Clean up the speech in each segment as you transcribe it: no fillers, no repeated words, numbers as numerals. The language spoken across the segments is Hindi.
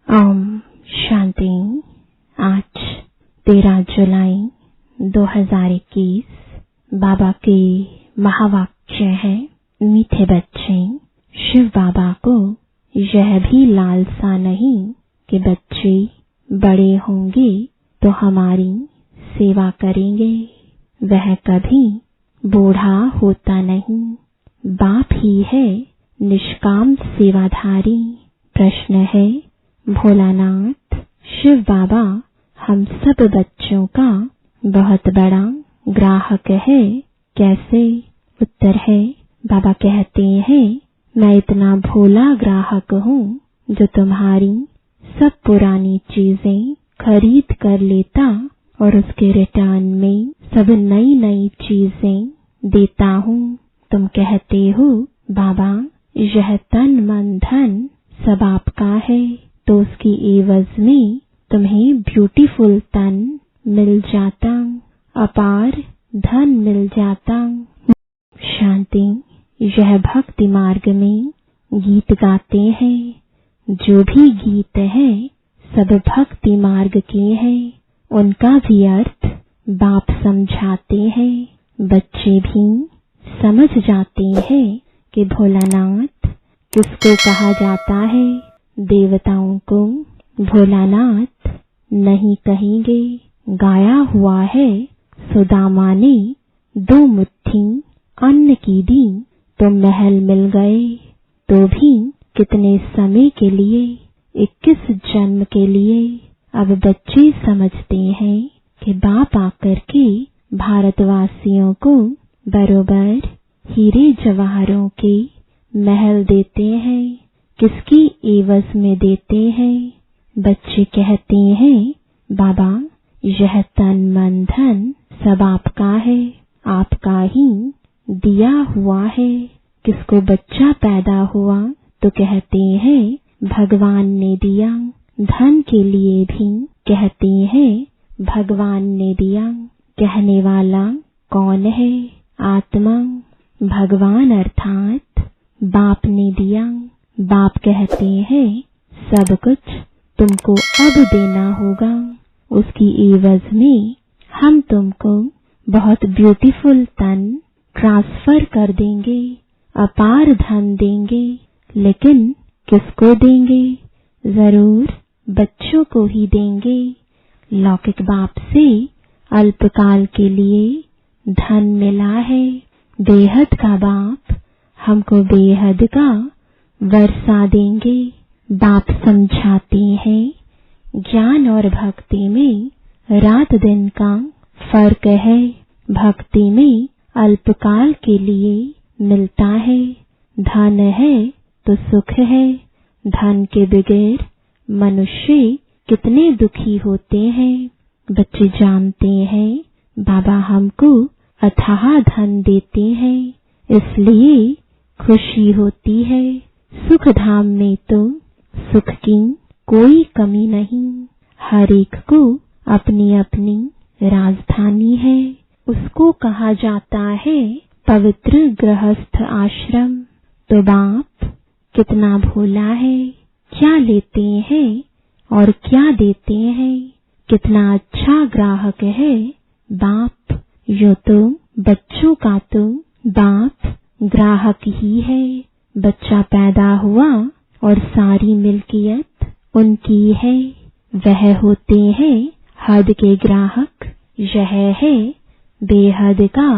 ओम शांति। आज 13 जुलाई 2021 बाबा के महावाक्य है। मीठे बच्चे, शिव बाबा को यह भी लालसा नहीं कि बच्चे बड़े होंगे तो हमारी सेवा करेंगे। वह कभी बूढ़ा होता नहीं, बाप ही है निष्काम सेवाधारी। प्रश्न है, भोलानाथ शिव बाबा हम सब बच्चों का बहुत बड़ा ग्राहक है, कैसे? उत्तर है, बाबा कहते हैं मैं इतना भोला ग्राहक हूँ जो तुम्हारी सब पुरानी चीजें खरीद कर लेता और उसके रिटर्न में सब नई नई चीजें देता हूँ। तुम कहते हो बाबा यह तन मन धन सब आपका है, तो उसकी एवज में तुम्हें ब्यूटीफुल तन मिल जाता, अपार धन मिल जाता। शांति। यह भक्ति मार्ग में गीत गाते हैं, जो भी गीत है सब भक्ति मार्ग के हैं। उनका भी अर्थ बाप समझाते हैं, बच्चे भी समझ जाते हैं कि भोलानाथ किसको कहा जाता है। देवताओं को भोलानाथ नहीं कहेंगे। गाया हुआ है, सुदामा ने 2 मुट्ठी अन्न की दी तो महल मिल गए। तो भी कितने समय के लिए? 21 जन्म के लिए। अब बच्चे समझते हैं कि बाप आकर के भारतवासियों को बरोबर हीरे जवाहरों के महल देते हैं। किसकी एवज में देते हैं? बच्चे कहते हैं बाबा यह तन मन धन सब आपका है, आपका ही दिया हुआ है। किसको बच्चा पैदा हुआ तो कहते हैं भगवान ने दिया। धन के लिए भी कहते हैं भगवान ने दिया। कहने वाला कौन है? आत्मा। भगवान अर्थात बाप ने दिया। बाप कहते हैं सब कुछ तुमको अब देना होगा, उसकी एवज में हम तुमको बहुत ब्यूटीफुल तन ट्रांसफर कर देंगे, अपार धन देंगे। लेकिन किसको देंगे? जरूर बच्चों को ही देंगे। लौकिक बाप से अल्पकाल के लिए धन मिला है। बेहद का बाप हमको बेहद का वर्षा देंगे। बाप समझाते हैं ज्ञान और भक्ति में रात दिन का फर्क है। भक्ति में अल्पकाल के लिए मिलता है। धन है तो सुख है। धन के बगैर मनुष्य कितने दुखी होते हैं। बच्चे जानते हैं बाबा हमको अथाह धन देते हैं, इसलिए खुशी होती है। सुख धाम में तो सुख की कोई कमी नहीं। हर एक को अपनी अपनी राजधानी है। उसको कहा जाता है पवित्र गृहस्थ आश्रम। तो बाप कितना भोला है, क्या लेते हैं और क्या देते हैं। कितना अच्छा ग्राहक है बाप। यो तो बच्चों का तो बाप ग्राहक ही है। बच्चा पैदा हुआ और सारी मिल्कियत उनकी है। वह होते हैं हद के ग्राहक। यह है बेहद का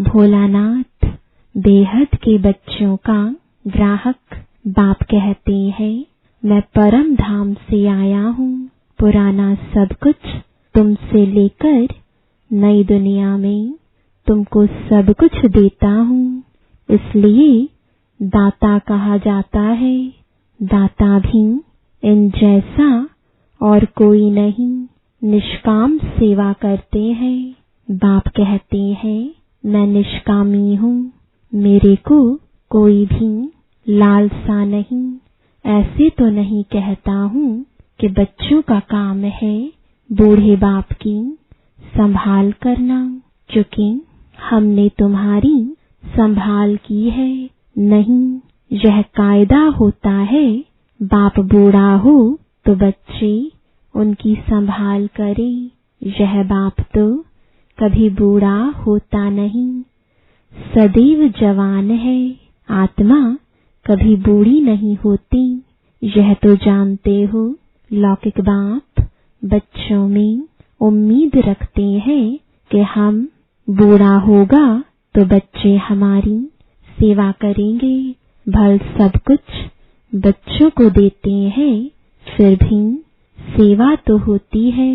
भोलानाथ, बेहद के बच्चों का ग्राहक। बाप कहते हैं मैं परम धाम से आया हूँ। पुराना सब कुछ तुमसे लेकर नई दुनिया में तुमको सब कुछ देता हूँ। इसलिए दाता कहा जाता है। दाता भी इन जैसा और कोई नहीं, निष्काम सेवा करते हैं। बाप कहते हैं मैं निष्कामी हूँ, मेरे को कोई भी लालसा नहीं। ऐसे तो नहीं कहता हूँ कि बच्चों का काम है बूढ़े बाप की संभाल करना, क्योंकि हमने तुम्हारी संभाल की है। नहीं, यह कायदा होता है बाप बूढ़ा हो तो बच्चे उनकी संभाल करें। यह बाप तो कभी बूढ़ा होता नहीं, सदैव जवान है। आत्मा कभी बूढ़ी नहीं होती। यह तो जानते हो। लौकिक बाप बच्चों में उम्मीद रखते हैं कि हम बूढ़ा होगा तो बच्चे हमारी सेवा करेंगे। भल सब कुछ बच्चों को देते हैं, फिर भी सेवा तो होती है।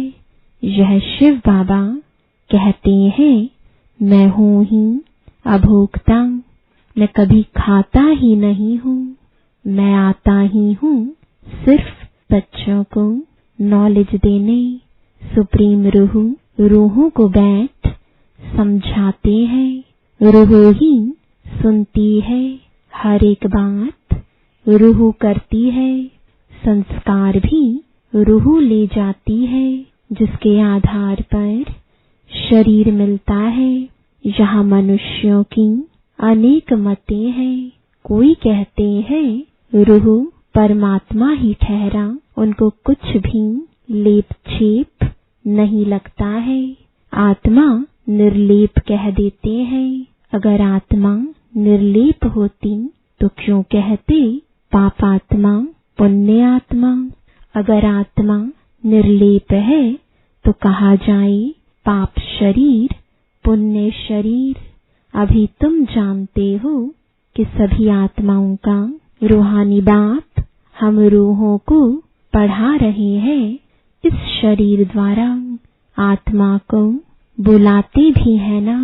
यह शिव बाबा कहते हैं, मैं हूँ ही अभोक्ता, मैं कभी खाता ही नहीं हूँ। मैं आता ही हूँ सिर्फ बच्चों को नॉलेज देने। सुप्रीम रूह रूहों को बैठ समझाते हैं। रूह ही सुनती है हर एक बात, रूह करती है। संस्कार भी रूह ले जाती है, जिसके आधार पर शरीर मिलता है। यहाँ मनुष्यों की अनेक मतें हैं। कोई कहते हैं रूह परमात्मा ही ठहरा, उनको कुछ भी लेप छेप नहीं लगता है। आत्मा निर्लेप कह देते हैं। अगर आत्मा निर्लेप होती तो क्यों कहते पापात्मा पुण्य आत्मा। अगर आत्मा निर्लेप है तो कहा जाए पाप शरीर पुण्य शरीर। अभी तुम जानते हो कि सभी आत्माओं का रूहानी बाप हम रूहों को पढ़ा रहे हैं। इस शरीर द्वारा आत्मा को बुलाते भी है ना।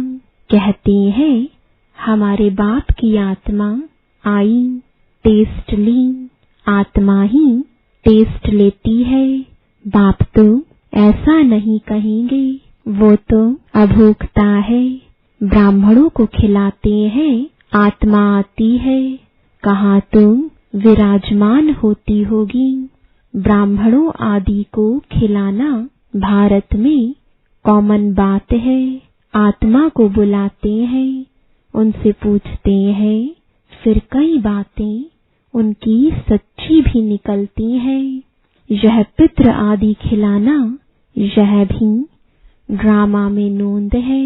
कहते हैं हमारे बाप की आत्मा आई, टेस्ट ली। आत्मा ही टेस्ट लेती है। बाप तो ऐसा नहीं कहेंगे, वो तो अभोक्ता है। ब्राह्मणों को खिलाते हैं, आत्मा आती है। कहाँ तुम विराजमान होती होगी। ब्राह्मणों आदि को खिलाना भारत में कॉमन बात है। आत्मा को बुलाते हैं, उनसे पूछते हैं, फिर कई बातें उनकी सच्ची भी निकलती हैं। यह पितृ आदि खिलाना, यह भी ड्रामा में नोंद है।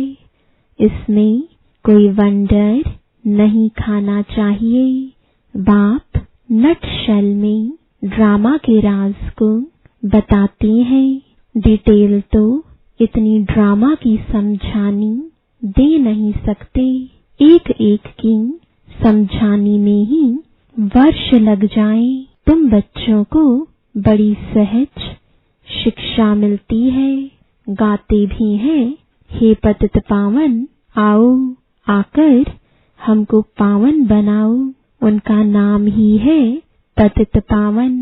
इसमें कोई वंडर नहीं खाना चाहिए। बाप नटशेल में ड्रामा के राज को बताते हैं। डिटेल तो इतनी ड्रामा की समझानी दे नहीं सकते। एक एक की समझाने में ही वर्ष लग जाए। तुम बच्चों को बड़ी सहज शिक्षा मिलती है। गाते भी हैं, हे पतित पावन आओ, आकर हमको पावन बनाओ। उनका नाम ही है पतित पावन।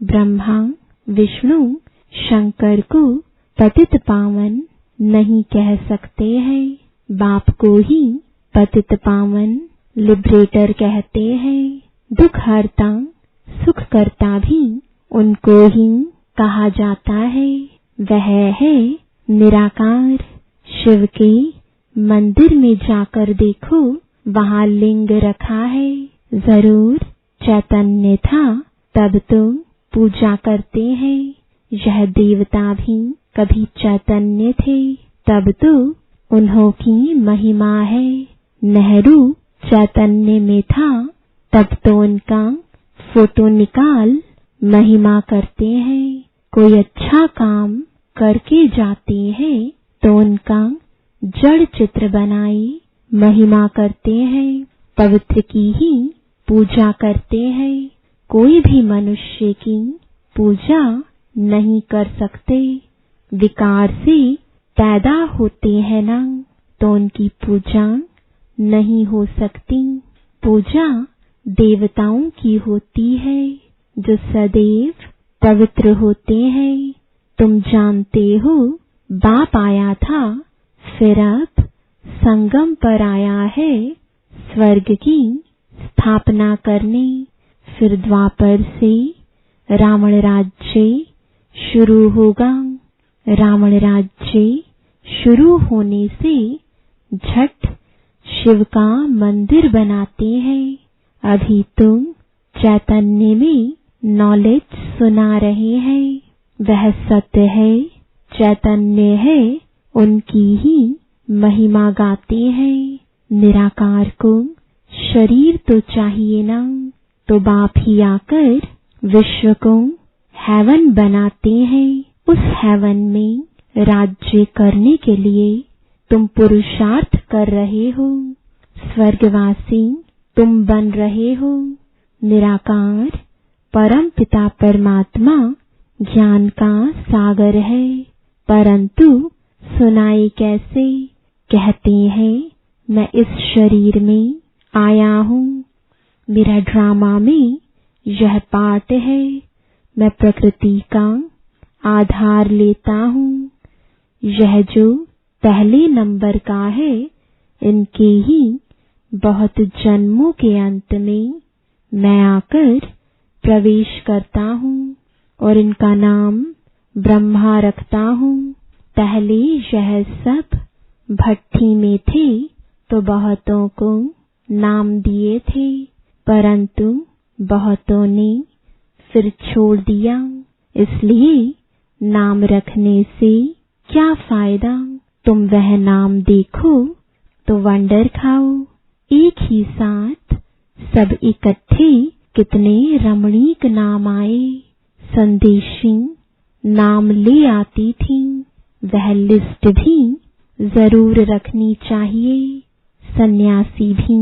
ब्रह्मा विष्णु शंकर को पतित पावन नहीं कह सकते हैं। बाप को ही पतित पावन लिबरेटर कहते हैं। दुख हरता सुख करता भी उनको ही कहा जाता है। वह है निराकार। शिव के मंदिर में जाकर देखो, वहां लिंग रखा है। जरूर चैतन्य था, तब तुम पूजा करते हैं। यह देवता भी कभी चैतन्य थे, तब तो उन्हों की महिमा है। नेहरू चैतन्य में था, तब तो उनका फोटो निकाल महिमा करते हैं। कोई अच्छा काम करके जाते हैं तो उनका जड़ चित्र बनाए महिमा करते हैं। पवित्र की ही पूजा करते हैं। कोई भी मनुष्य की पूजा नहीं कर सकते। विकार से पैदा होते हैं ना, तो उनकी पूजा नहीं हो सकती। पूजा देवताओं की होती है, जो सदैव पवित्र होते हैं। तुम जानते हो बाप आया था, फिर अब संगम पर आया है स्वर्ग की स्थापना करने। फिर द्वापर से रावण राज्य शुरू होगा। रावण राज्य शुरू होने से झट शिव का मंदिर बनाते हैं। अभी तुम चैतन्य में नॉलेज सुना रहे हैं, वह सत्य है, चैतन्य है, उनकी ही महिमा गाते हैं। निराकार को शरीर तो चाहिए ना, तो बाप ही आकर विश्व को हेवन बनाते हैं। उस हेवन में राज्य करने के लिए तुम पुरुषार्थ कर रहे हो। स्वर्गवासी तुम बन रहे हो। निराकार परम पिता परमात्मा ज्ञान का सागर है, परंतु सुनाए कैसे? कहते हैं मैं इस शरीर में आया हूँ, मेरा ड्रामा में यह पार्ट है, मैं प्रकृति का आधार लेता हूँ। यह जो पहले नंबर का है, इनके ही बहुत जन्मों के अंत में मैं आकर प्रवेश करता हूँ और इनका नाम ब्रह्मा रखता हूँ। पहले यह सब भट्ठी में थे तो बहुतों को नाम दिए थे, परंतु बहुतों ने फिर छोड़ दिया। इसलिए नाम रखने से क्या फायदा? तुम वह नाम देखो तो वंडर खाओ। एक ही साथ सब इकट्ठे कितने रमणीक नाम आए। संदेशी नाम ले आती थी, वह लिस्ट भी जरूर रखनी चाहिए। सन्यासी भी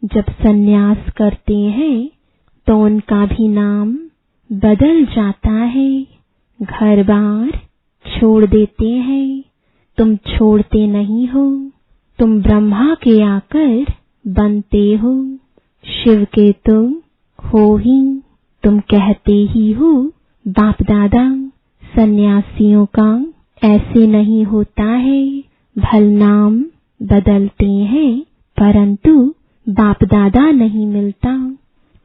जब सन्यास करते हैं तो उनका भी नाम बदल जाता है। घर बार छोड़ देते हैं, तुम छोड़ते नहीं हो। तुम ब्रह्मा के आकर बनते हो, शिव के तो हो ही। तुम कहते ही हो बाप दादा। सन्यासियों का ऐसे नहीं होता है, भल नाम बदलते हैं परंतु बाप दादा नहीं मिलता,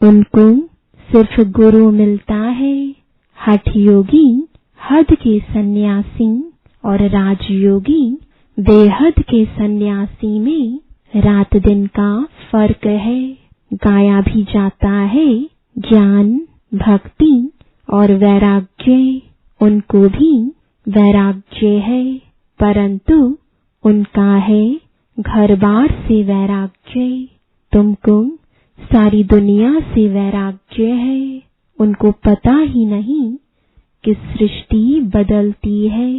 उनको सिर्फ गुरु मिलता है। हठ योगी हद के सन्यासी और राजयोगी बेहद के सन्यासी में रात दिन का फर्क है। गाया भी जाता है ज्ञान, भक्ति और वैराग्य। उनको भी वैराग्य है, परंतु उनका है घर बार से वैराग्य। तुमको सारी दुनिया से वैराग्य है। उनको पता ही नहीं कि सृष्टि बदलती है।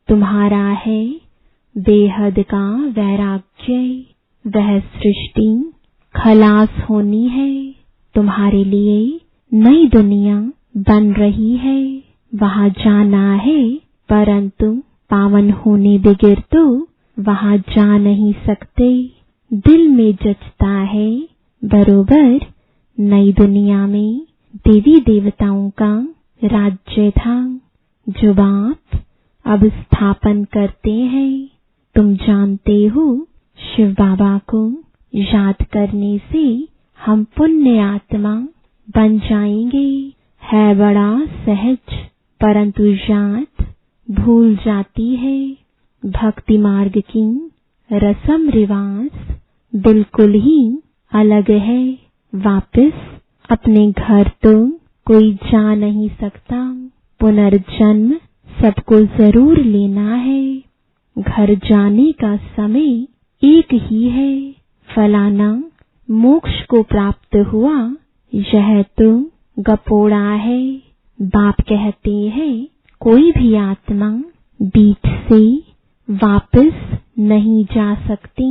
तुम्हारा है बेहद का वैराग्य। वह सृष्टि खलास होनी है। तुम्हारे लिए नई दुनिया बन रही है, वहां जाना है, परंतु पावन होने बगैर तो वहां जा नहीं सकते। दिल में जचता है बरोबर नई दुनिया में देवी देवताओं का राज्य था, जो बाप अब स्थापन करते हैं। तुम जानते हो शिव बाबा को याद करने से हम पुण्य आत्मा बन जाएंगे। है बड़ा सहज, परंतु याद भूल जाती है। भक्ति मार्ग की रस्म रिवाज बिल्कुल ही अलग है। वापस अपने घर तो कोई जा नहीं सकता। पुनर्जन्म सबको जरूर लेना है। घर जाने का समय एक ही है। फलाना मोक्ष को प्राप्त हुआ, यह तो गपोड़ा है। बाप कहते हैं कोई भी आत्मा बीच से वापस नहीं जा सकती,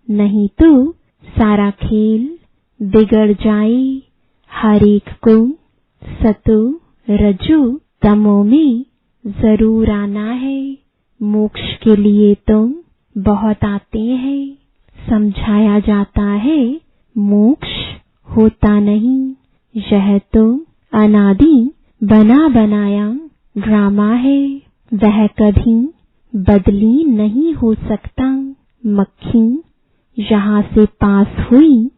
नहीं तो सारा खेल बिगड़ जाए। हर एक को सतो रजो तमो में जरूर आना है। मोक्ष के लिए तो बहुत आते हैं। समझाया जाता है मोक्ष होता नहीं, यह तो अनादि बना बनाया ड्रामा है। वह कभी बदली नहीं हो सकता। मक्खी यहाँ से पास हुई,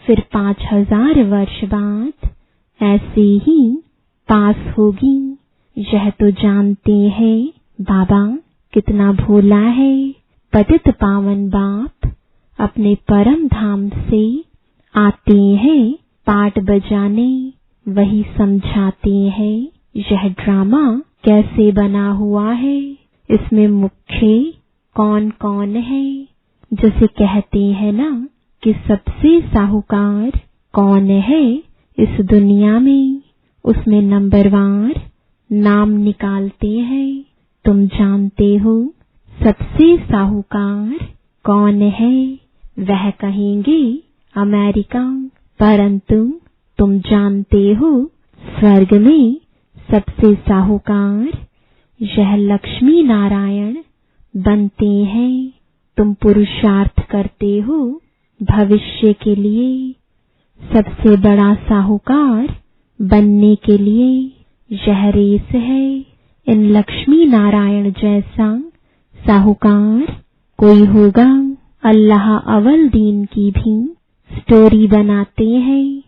फिर 5000 वर्ष बाद ऐसे ही पास होगी। यह तो जानते हैं बाबा कितना भोला है। पतित पावन बाप अपने परम धाम से आते हैं पाट बजाने, वही समझाते हैं यह ड्रामा कैसे बना हुआ है, इसमें मुख्य कौन कौन है। जैसे कहते हैं ना कि सबसे साहूकार कौन है इस दुनिया में, उसमें नंबरवार नाम निकालते हैं। तुम जानते हो सबसे साहूकार कौन है? वह कहेंगे अमेरिका। परंतु तुम जानते हो स्वर्ग में सबसे साहूकार यह लक्ष्मी नारायण बनते हैं। तुम पुरुषार्थ करते हो भविष्य के लिए, सबसे बड़ा साहूकार बनने के लिए यह रेस है। इन लक्ष्मी नारायण जैसा साहूकार कोई होगा? अल्लाह अव्वल दीन की भी स्टोरी बनाते हैं।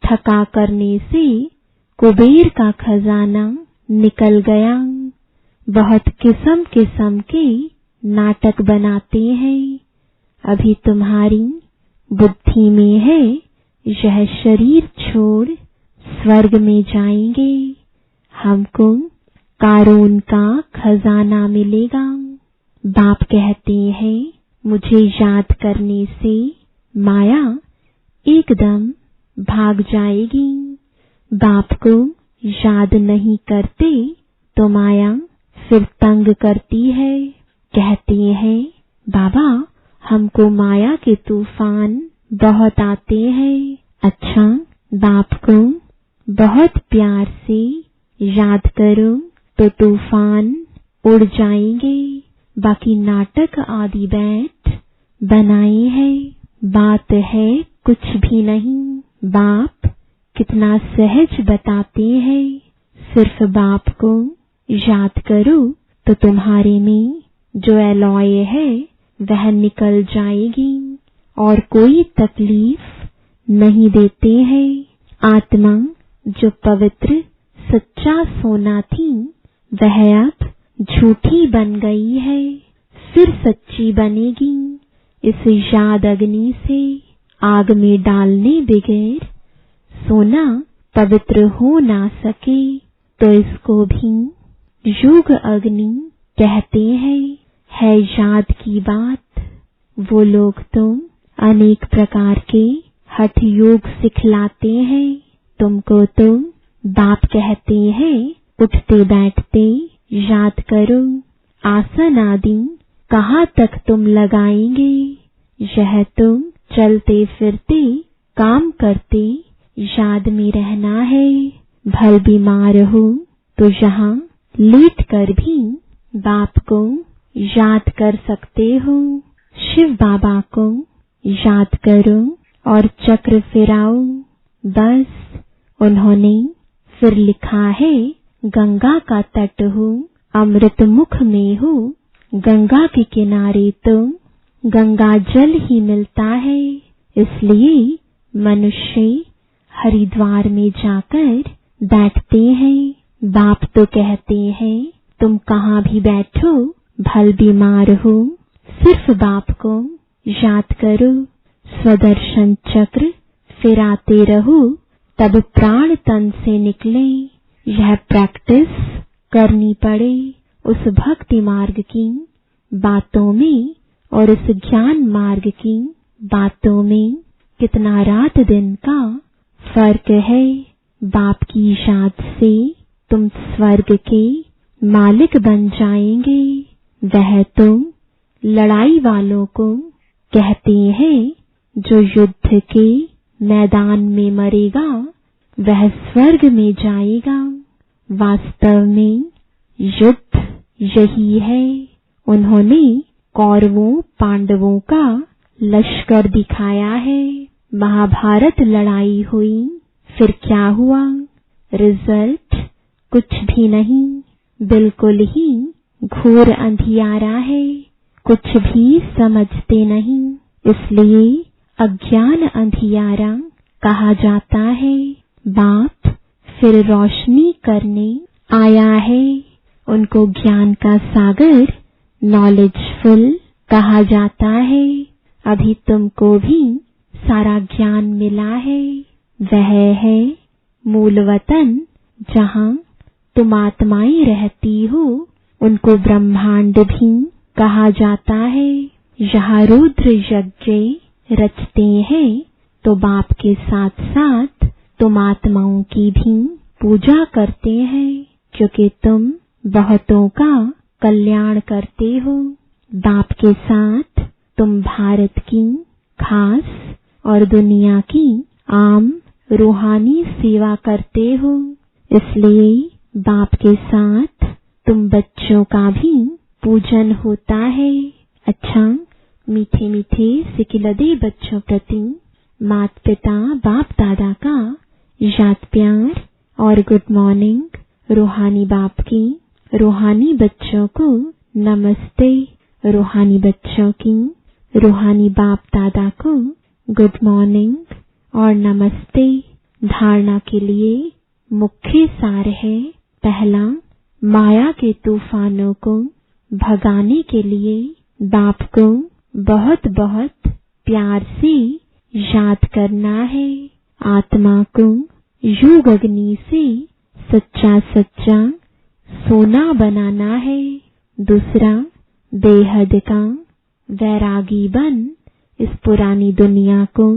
ठगा करने से कुबेर का खजाना निकल गया। बहुत किस्म किस्म के नाटक बनाते हैं। अभी तुम्हारी बुद्धि में है यह शरीर छोड़ स्वर्ग में जाएंगे, हमको कारून का खजाना मिलेगा। बाप कहते हैं मुझे याद करने से माया एकदम भाग जाएगी। बाप को याद नहीं करते तो माया फिर तंग करती है। कहते हैं बाबा हमको माया के तूफान बहुत आते हैं। अच्छा, बाप को बहुत प्यार से याद करो तो तूफान उड़ जाएंगे। बाकी नाटक आदि बैठ बनाए हैं, बात है कुछ भी नहीं। बाप कितना सहज बताते हैं, सिर्फ बाप को याद करो तो तुम्हारे में जो एलॉय है वह निकल जाएगी और कोई तकलीफ नहीं देते हैं। आत्मा जो पवित्र सच्चा सोना थी वह अब झूठी बन गई है, फिर सच्ची बनेगी। इस याद अग्नि से आग में डालने बगैर सोना पवित्र हो ना सके, तो इसको भी युग अग्नि कहते हैं। है याद की बात। वो लोग तो अनेक प्रकार के हठ योग सिखलाते हैं। तुमको तो बाप कहते हैं उठते बैठते याद करो। आसन आदि कहाँ तक तुम लगाएंगे? यह तुम चलते फिरते काम करते याद में रहना है। भल बीमार हो तो यहाँ लेट कर भी बाप को याद कर सकते हो। शिव बाबा को याद करो और चक्र फिराओ। बस उन्होंने फिर लिखा है गंगा का तट हो, अमृत मुख में हो, गंगा के किनारे तो गंगा जल ही मिलता है। इसलिए मनुष्य हरिद्वार में जाकर बैठते हैं। बाप तो कहते हैं तुम कहाँ भी बैठो, भल बीमार हो, सिर्फ बाप को याद करो। स्वदर्शन चक्र फिराते रहो तब प्राण तन से निकले। यह प्रैक्टिस करनी पड़े उस भक्ति मार्ग की बातों में और उस ज्ञान मार्ग की बातों में कितना रात दिन का फर्क है। बाप की याद से तुम स्वर्ग के मालिक बन जाएंगे। वह तुम लड़ाई वालों को कहते हैं जो युद्ध के मैदान में मरेगा वह स्वर्ग में जाएगा। वास्तव में युद्ध यही है। उन्होंने कौरवों पांडवों का लश्कर दिखाया है। महाभारत लड़ाई हुई, फिर क्या हुआ? रिजल्ट कुछ भी नहीं, बिल्कुल ही घोर अंधियारा है। कुछ भी समझते नहीं, इसलिए अज्ञान अंधियारा कहा जाता है। बाप फिर रोशनी करने आया है। उनको ज्ञान का सागर नॉलेजफुल कहा जाता है। अभी तुमको भी सारा ज्ञान मिला है। वह है मूल वतन जहाँ तुम आत्माएं रहती हो उनको ब्रह्मांड भी कहा जाता है। यहाँ रुद्र यज्ञ रचते हैं तो बाप के साथ साथ तुम आत्माओं की भी पूजा करते हैं, क्योंकि तुम बहुतों का कल्याण करते हो। बाप के साथ तुम भारत की खास और दुनिया की आम रूहानी सेवा करते हो, इसलिए बाप के साथ तुम बच्चों का भी पूजन होता है। अच्छा, मीठे मीठे सिकिलदे बच्चों प्रति माता पिता बाप दादा का याद प्यार और गुड मॉर्निंग। रूहानी बाप की रूहानी बच्चों को नमस्ते। रूहानी बच्चों की रूहानी बाप दादा को गुड मॉर्निंग और नमस्ते। धारणा के लिए मुख्य सार है, पहला, माया के तूफानों को भगाने के लिए बाप को बहुत बहुत प्यार से याद करना है। आत्मा को योग अग्नि से सच्चा सच्चा सोना बनाना है। दूसरा, बेहद का वैरागी बन इस पुरानी दुनिया को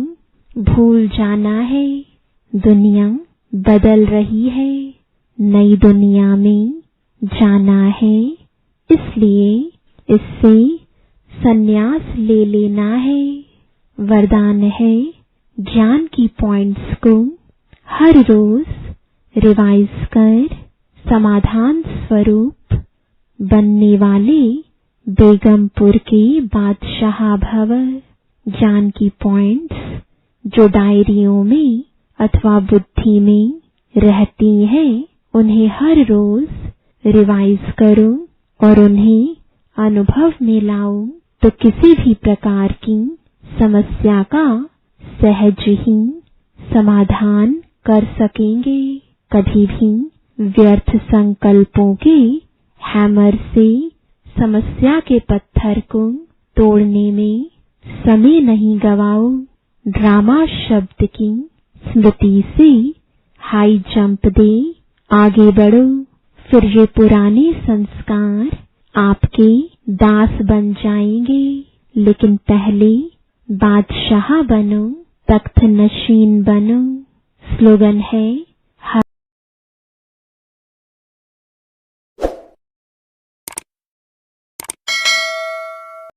भूल जाना है। दुनिया बदल रही है, नई दुनिया में जाना है, इसलिए इससे संन्यास ले लेना है। वरदान है, ज्ञान की पॉइंट्स को हर रोज रिवाइज कर समाधान स्वरूप बनने वाले बेगमपुर के बादशाह भव। ज्ञान की पॉइंट्स जो डायरियों में अथवा बुद्धि में रहती हैं, उन्हें हर रोज रिवाइज करो और उन्हें अनुभव में लाओ, तो किसी भी प्रकार की समस्या का सहज ही समाधान कर सकेंगे। कभी भी व्यर्थ संकल्पों के हैमर से समस्या के पत्थर को तोड़ने में समय नहीं गवाओ। ड्रामा शब्द की स्मृति से हाई जंप दे आगे बढ़ो, फिर ये पुराने संस्कार आपके दास बन जाएंगे। लेकिन पहले बादशाह बनो, तख्त नशीन बनो। स्लोगन है,